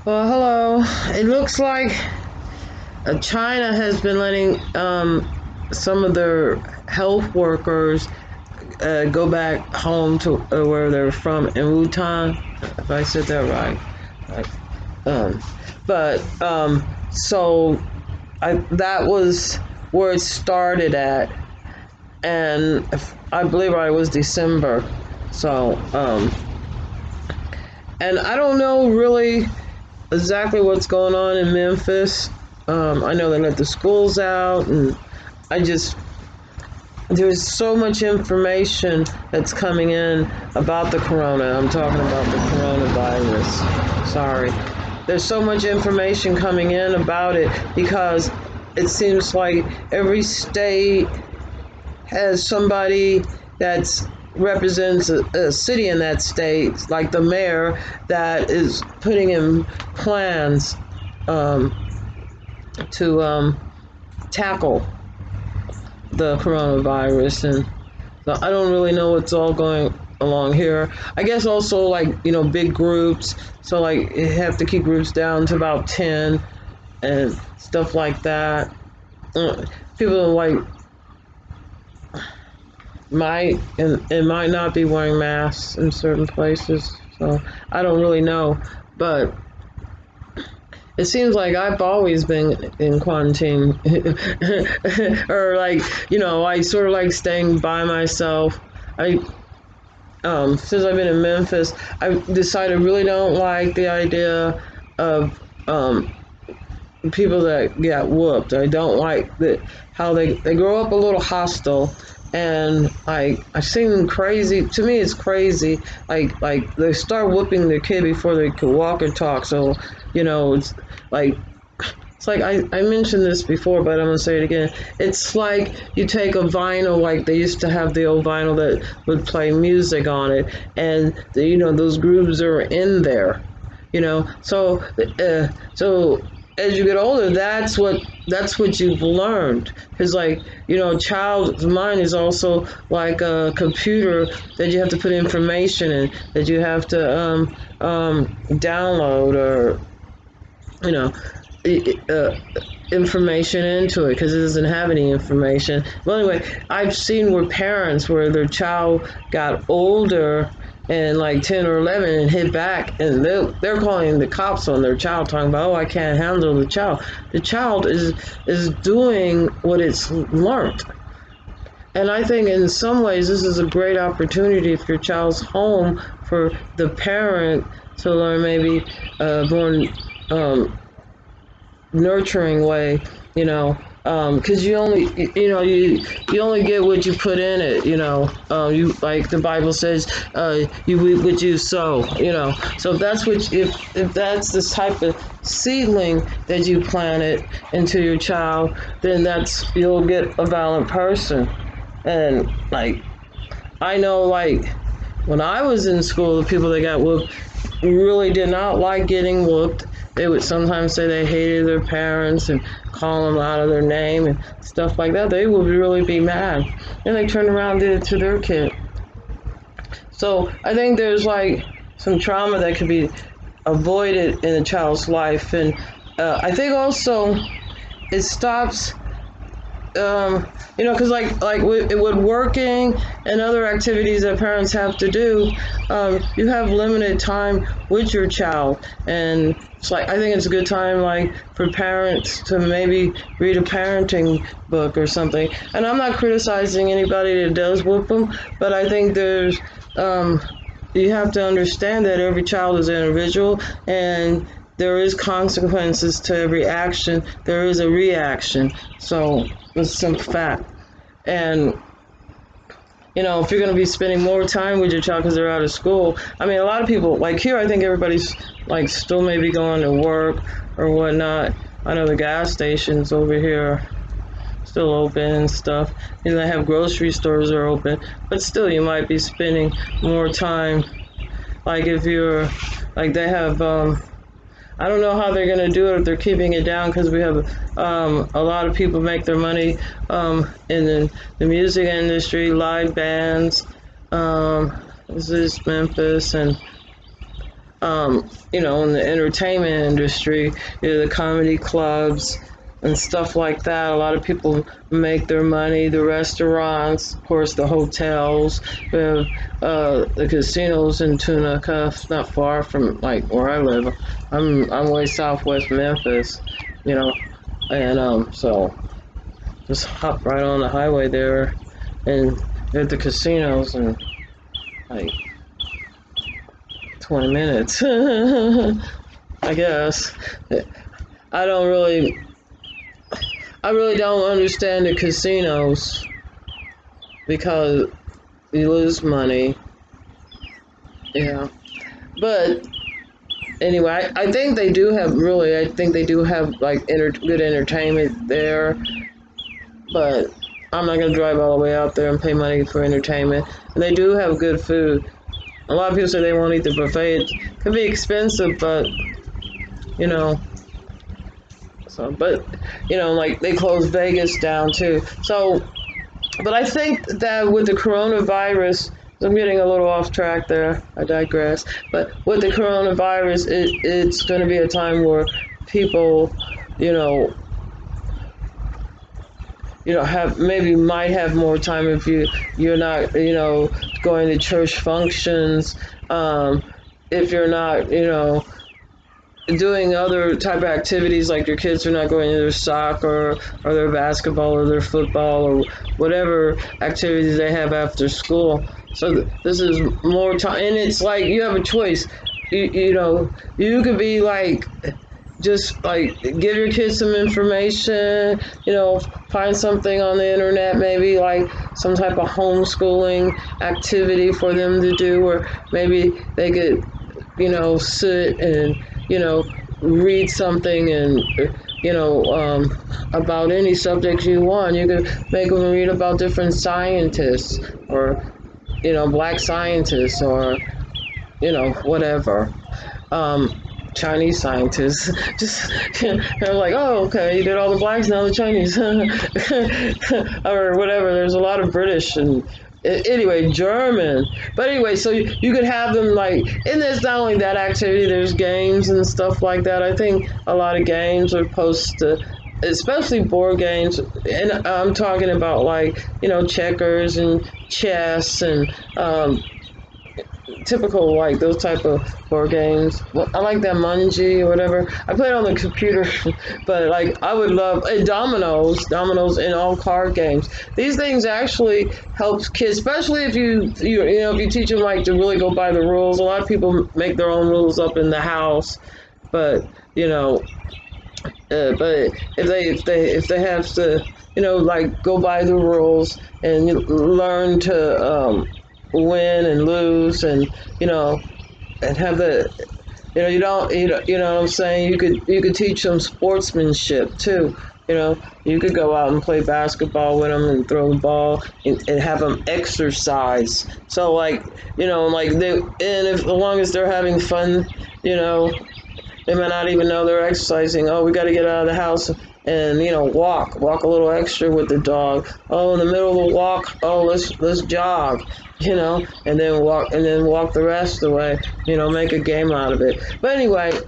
Well, hello. It looks like China has been letting some of their health workers go back home to where they're from in Wuhan, if I said that right. Like, um, so that was where it started at, and I believe I was December. So, and I don't know really exactly what's going on in Memphis. I know they let the schools out, and I just there's so much information that's coming in about the corona. I'm talking about the coronavirus. Sorry. There's so much information coming in about it because it seems like every state has somebody that's represents a city in that state, like the mayor, that is putting in plans um, to tackle the coronavirus. And so I don't really know what's all going along here. I guess also like big groups. So like you have to keep groups down to about 10 and stuff like that. People like might not be wearing masks in certain places. So I don't really know, but it seems like I've always been in quarantine, or like I sort of like staying by myself. I since I've been in Memphis, I decided I really don't like the idea of people that get whooped. I don't like that how they grow up a little hostile, and I seem crazy. To me, it's crazy. Like they start whooping their kid before they could walk or talk. So it's like I mentioned this before, but I'm gonna say it again. It's like you take a vinyl, like they used to have the old vinyl that would play music on it, and those grooves are in there. So as you get older, that's what you've learned. Because a child's mind is also like a computer that you have to put information in, that you have to download or you know uh, information into it because it doesn't have any information. Well, anyway, I've seen where parents where their child got older and like 10 or 11 and hit back, and they're calling the cops on their child, talking about, oh, I can't handle the child. The child is doing what it's learned. And I think in some ways this is a great opportunity if your child's home for the parent to learn maybe more nurturing way, because you only, you only get what you put in it, you like the Bible says, you reap what you sow, So if that's if that's this type of seedling that you planted into your child, then you'll get a violent person. And like I know, like when I was in school, the people that got whooped really did not like getting whooped. They would sometimes say they hated their parents and call them out of their name and stuff like that. They would really be mad. And they turned around and did it to their kid. So I think there's like some trauma that could be avoided in a child's life. And I think also it stops because with working and other activities that parents have to do, you have limited time with your child, and it's like I think it's a good time like for parents to maybe read a parenting book or something. And I'm not criticizing anybody that does whoop them, but I think um, you have to understand that every child is an individual, and there is consequences to every action. There is a reaction. So it's a simple fact. And if you're going to be spending more time with your child because they're out of school, I mean, a lot of people like here. I think everybody's like still maybe going to work or whatnot. I know the gas stations over here still open and stuff. They have grocery stores are open, but still, you might be spending more time. Like if you're like they have I don't know how they're going to do it if they're keeping it down because we have a lot of people make their money in the music industry, live bands. This is Memphis, and in the entertainment industry, the comedy clubs and stuff like that. A lot of people make their money. The restaurants, of course, the hotels, we have the casinos in Tunica, not far from like where I live. I'm way southwest Memphis, you know, and so just hop right on the highway there, and at the casinos in like 20 minutes. I guess. I don't really, I really don't understand the casinos because you lose money. Yeah. But anyway, I think they do have really, I think they do have like good entertainment there, but I'm not going to drive all the way out there and pay money for entertainment. And they do have good food. A lot of people say they won't eat the buffet. It can be expensive, but you know, so, but like they closed Vegas down too. So, but I think that with the coronavirus, I'm getting a little off track there. I digress. But with the coronavirus, it's going to be a time where people, you know, have maybe might have more time if you're not, going to church functions. If you're not, doing other type of activities, like your kids are not going to their soccer or their basketball or their football or whatever activities they have after school. So this is more time, and it's like you have a choice. You could be like just like give your kids some information, find something on the internet, maybe like some type of homeschooling activity for them to do, or maybe they could sit and, read something and, about any subject you want. You could make them read about different scientists or, black scientists or, whatever. Chinese scientists just they're like, oh, okay, you did all the blacks, now the Chinese, or whatever. There's a lot of British and anyway, German. But anyway, so you could have them like, and there's not only that activity, there's games and stuff like that. I think a lot of games are supposed to, especially board games, and I'm talking about like, checkers and chess and typical like those type of board games. Well, I like that Mungie or whatever. I play it on the computer, but like I would love dominoes in all card games. These things actually helps kids, especially if if you teach them like to really go by the rules. A lot of people make their own rules up in the house, but but if they have to like go by the rules and learn to win and lose, and and have the you know what I'm saying, you could teach them sportsmanship too. You could go out and play basketball with them and throw the ball and have them exercise. So like like as long as they're having fun, you know they might not even know they're exercising. Oh, we got to get out of the house and walk a little extra with the dog. Oh, in the middle of the walk, oh, let's jog, and then walk the rest of the way. Make a game out of it. But anyway,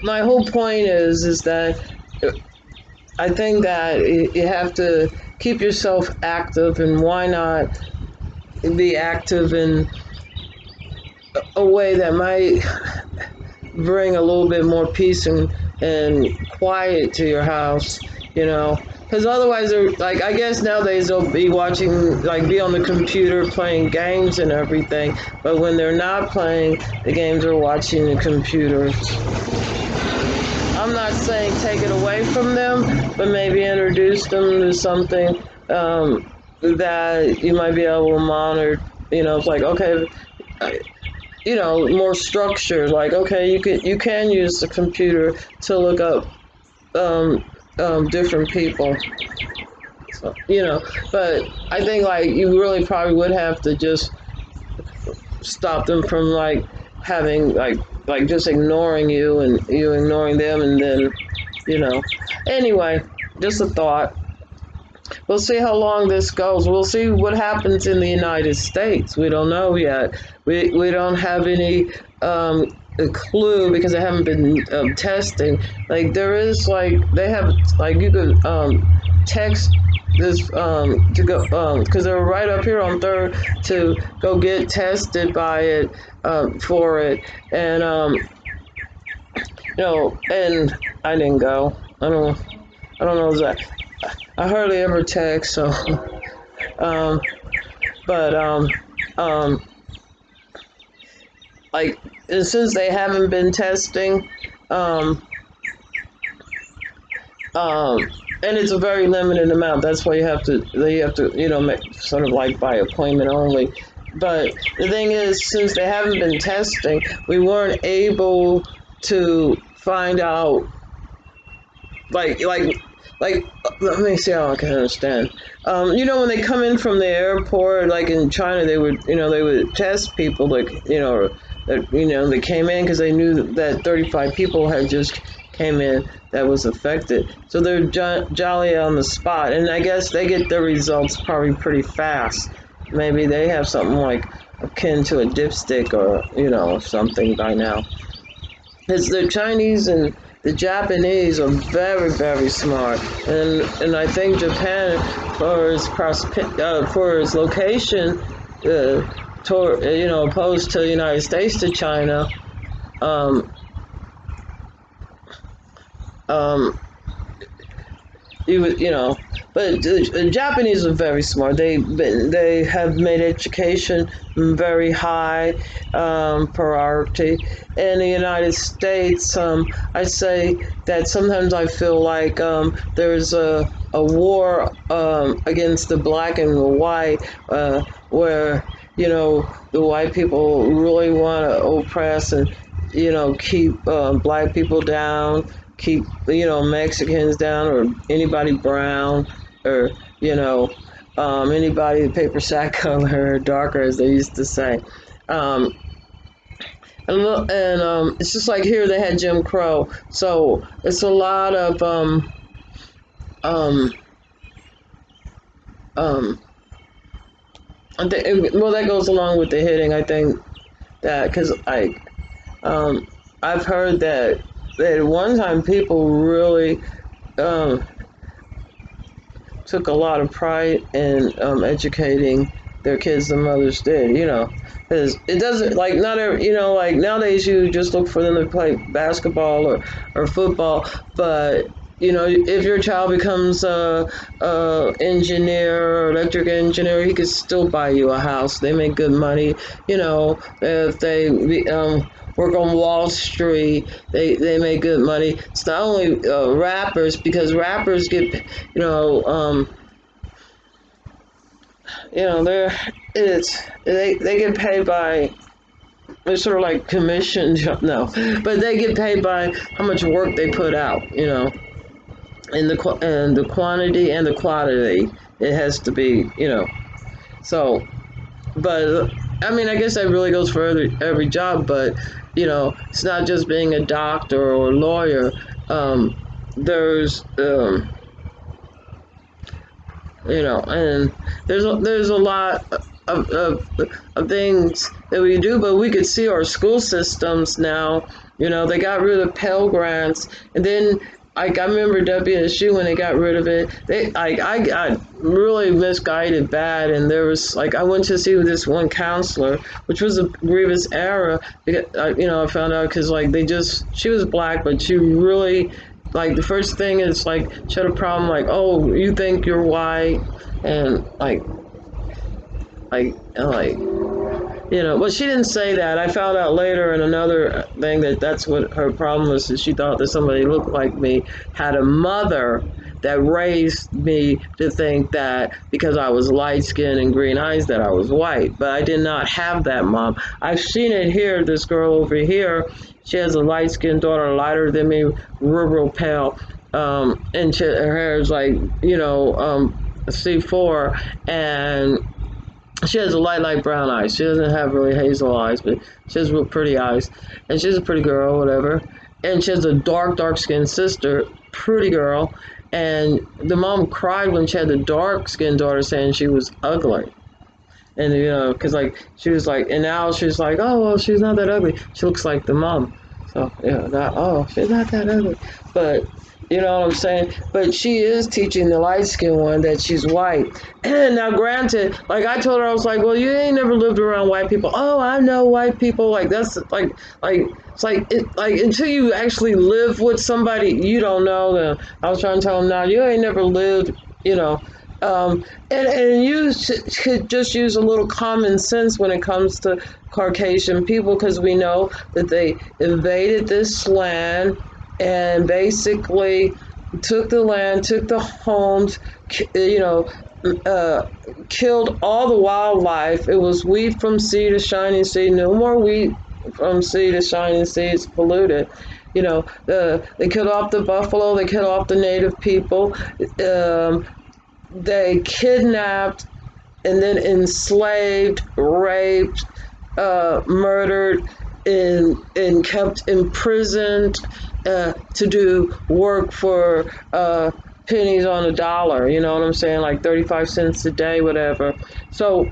my whole point is that I think that you have to keep yourself active, and why not be active in a way that might bring a little bit more peace and quiet to your house, because otherwise they're like, I guess nowadays they'll be watching, like be on the computer playing games and everything, but when they're not playing the games, they're watching the computer. I'm not saying take it away from them, but maybe introduce them to something that you might be able to monitor. It's like, okay, more structured. Like, okay, you can use the computer to look up different people. So, but I think like you really probably would have to just stop them from like having like just ignoring you and you ignoring them, and then anyway, just a thought. we'll see how long this goes. We'll see what happens in the United States. We don't know yet. We don't have any a clue because they haven't been testing. Like there is like they have like you could text this to go because they're right up here on third to go get tested by it for it and and I didn't go. I don't know that I hardly ever text so um but um like and since they haven't been testing um um and it's a very limited amount. That's why you have to make, sort of like by appointment only. But the thing is, since they haven't been testing, we weren't able to find out like let me see how I can understand. When they come in from the airport, like in China, they would test people, like that they came in because they knew that 35 people had just came in that was affected. So they're jolly on the spot, and I guess they get their results probably pretty fast. Maybe they have something like akin to a dipstick or something by now. Because the Chinese and the Japanese are very, very smart, and I think Japan, for its location, opposed to the United States to China, um, um, but the Japanese are very smart. They have made education very high priority. In the United States, I say that sometimes I feel like there's a war against the black and the white, where the white people really want to oppress and keep black people down, keep Mexicans down, or anybody brown, or anybody paper sack color or darker, as they used to say. Um, and it's just like here they had Jim Crow, so it's a lot of um, um, well, that goes along with the hitting. I think that because um, I've heard that at one time people really um, took a lot of pride in educating their kids. The mothers did, because it doesn't like not every, like nowadays you just look for them to play basketball or football, but if your child becomes a engineer or electric engineer, he could still buy you a house. They make good money, if they work on Wall Street, they make good money. It's not only rappers, because rappers get, they're they get paid by, it's sort of like commission no, but they get paid by how much work they put out, and the quantity and the quality. It has to be, so. But I mean, I guess that really goes for every job. But it's not just being a doctor or a lawyer. There's and there's a lot of things that we do, but we could see our school systems now. They got rid of Pell Grants, and then like I remember WSU when they got rid of it. I got really misguided bad, and there was like I went to see this one counselor, which was a grievous error. Because, I found out because like she was black, but she really like the first thing is like she had a problem like, oh, you think you're white, and like but she didn't say that. I found out later in another thing that's what her problem was, is she thought that somebody who looked like me had a mother that raised me to think that because I was light skinned and green eyes that I was white. But I did not have that mom. I've seen it here. This girl over here, she has a light skinned daughter, lighter than me, real pale. And her hair is like, C4, and she has a light brown eyes. She doesn't have really hazel eyes, but she has real pretty eyes. And she's a pretty girl, whatever. And she has a dark skinned sister, pretty girl. and the mom cried when she had the dark skinned daughter saying she was ugly. And because like she was like, and now she's like, oh well, she's not that ugly. She looks like the mom. So that, oh, she's not that ugly. But you know what I'm saying? But she is teaching the light skinned one that she's white. And now, granted, like I told her, I was like, well, you ain't never lived around white people. Oh, I know white people. Like that's like it's like until you actually live with somebody, you don't know them. I was trying to tell them, now you ain't never lived, you know. And you could just use a little common sense when it comes to Caucasian people, because we know that they invaded this land and basically took the land, took the homes, uh, killed all the wildlife. It was wheat from sea to shining sea. No more wheat from sea to shining sea. It's polluted. They killed off the buffalo. They killed off the native people. They kidnapped and then enslaved, raped, murdered, and kept imprisoned to do work for pennies on a dollar. You know what I'm saying? Like 35 cents a day, whatever. So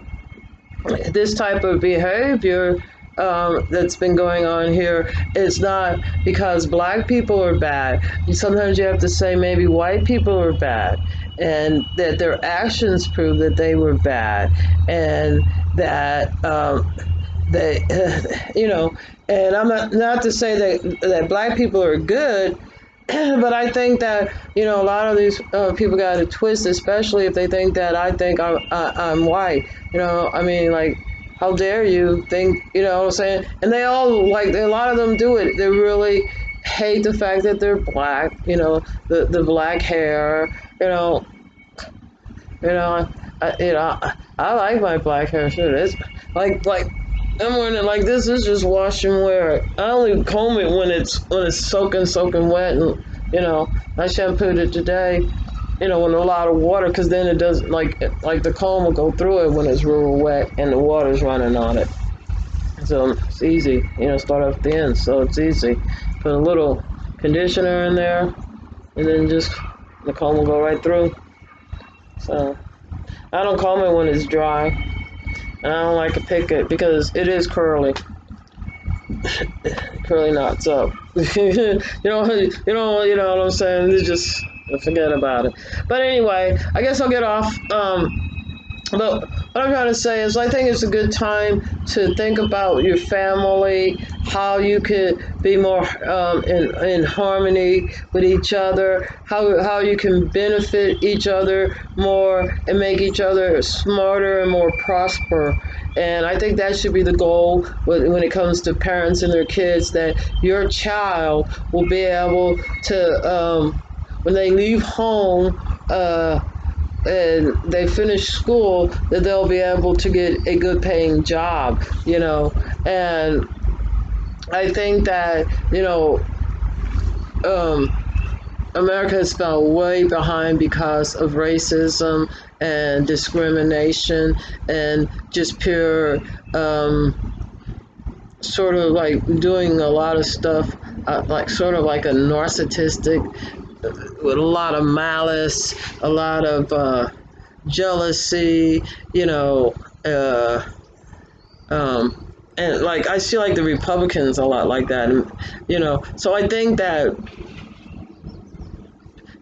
this type of behavior that's been going on here is not because black people are bad. Sometimes you have to say maybe white people are bad, and that their actions prove that they were bad, and that they, and I'm not to say that black people are good. But I think that a lot of these people got a twist, especially if they think that I think I'm white. I mean, like, how dare you think? You know what I'm saying? And they all like a lot of them do it. They really hate the fact that they're black. The black hair. I like my black hair too. It's like I'm wearing it like this. Is just wash and wear it. I only comb it when it's soaking wet, and I shampooed it today. With a lot of water, because then it doesn't like the comb will go through it when it's real wet and the water's running on it. So it's easy. Start off the end, so it's easy. Put a little conditioner in there, and then just the comb will go right through. So I don't comb it when it's dry. And I don't like to pick it because it is curly. Curly knots up. You know what I'm saying? It's just forget about it. But anyway, I guess I'll get off. But what I'm trying to say is, I think it's a good time to think about your family, how you could be more in harmony with each other, how you can benefit each other more and make each other smarter and more prosper. And I think that should be the goal when it comes to parents and their kids, that your child will be able to, when they leave home, and they finish school, that they'll be able to get a good paying job, and I think that, um, America has fell way behind because of racism and discrimination and just pure, sort of like doing a lot of stuff, like sort of like a narcissistic, with a lot of malice, a lot of jealousy, you know, uh, and like I see like the Republicans a lot like that, and so I think that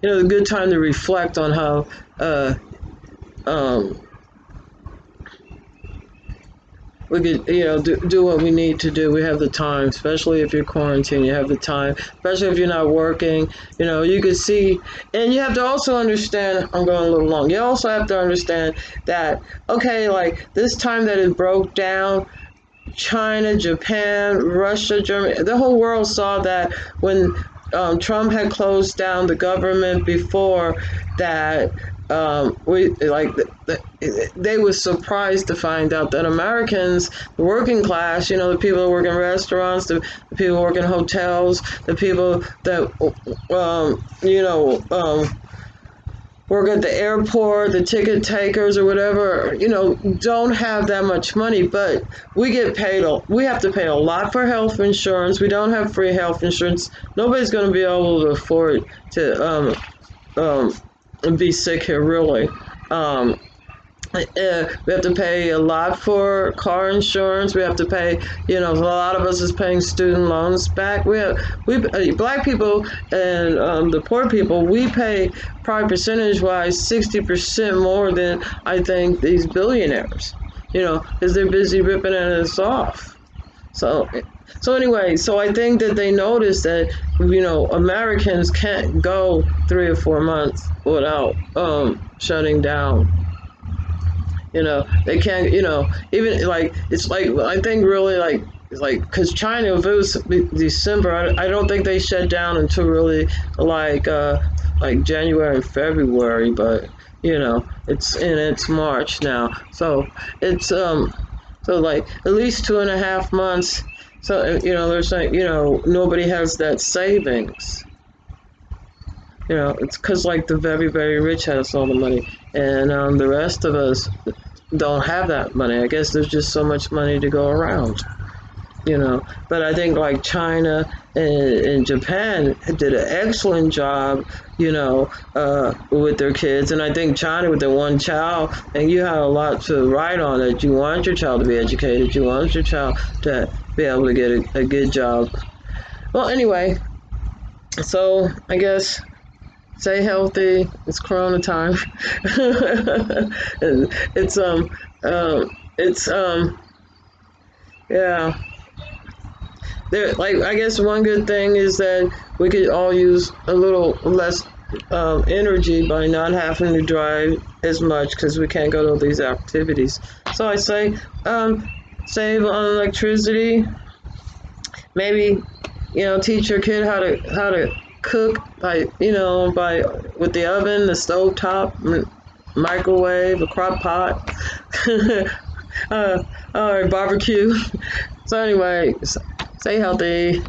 a good time to reflect on how um, we could, do what we need to do. We have the time, especially if you're quarantined. You have the time, especially if you're not working. You could see, and you have to also understand. I'm going a little long. You also have to understand that, okay, like this time that it broke down, China, Japan, Russia, Germany, the whole world saw that when Trump had closed down the government before that. They were surprised to find out that Americans, the working class, the people that work in restaurants, the people who work in hotels, the people that, work at the airport, the ticket takers or whatever, don't have that much money, but we have to pay a lot for health insurance. We don't have free health insurance. Nobody's going to be able to afford to um, be sick here, really. Um, we have to pay a lot for car insurance. We have to pay, a lot of us is paying student loans back. Black people and the poor people, we pay probably percentage wise 60% more than I think these billionaires, because they're busy ripping us off. So, so anyway, so I think that they noticed that Americans can't go 3 or 4 months without shutting down. They can't. Even like it's like I think really like because China, if it was December, I don't think they shut down until really like January and February. But it's March now, so it's so like at least 2.5 months. So they're saying nobody has that savings. It's because like the very, very rich has all the money, and the rest of us don't have that money. I guess there's just so much money to go around. But I think like China and Japan did an excellent job, with their kids. And I think China with their one child, and you have a lot to write on that. You want your child to be educated. You want your child to be able to get a good job. Well, anyway, so I guess stay healthy. It's Corona time. And it's yeah. There, like I guess one good thing is that we could all use a little less energy by not having to drive as much because we can't go to these activities. So I say save on electricity. Maybe teach your kid how to cook by with the oven, the stove top, microwave, a crock pot, or barbecue. So anyway, stay healthy.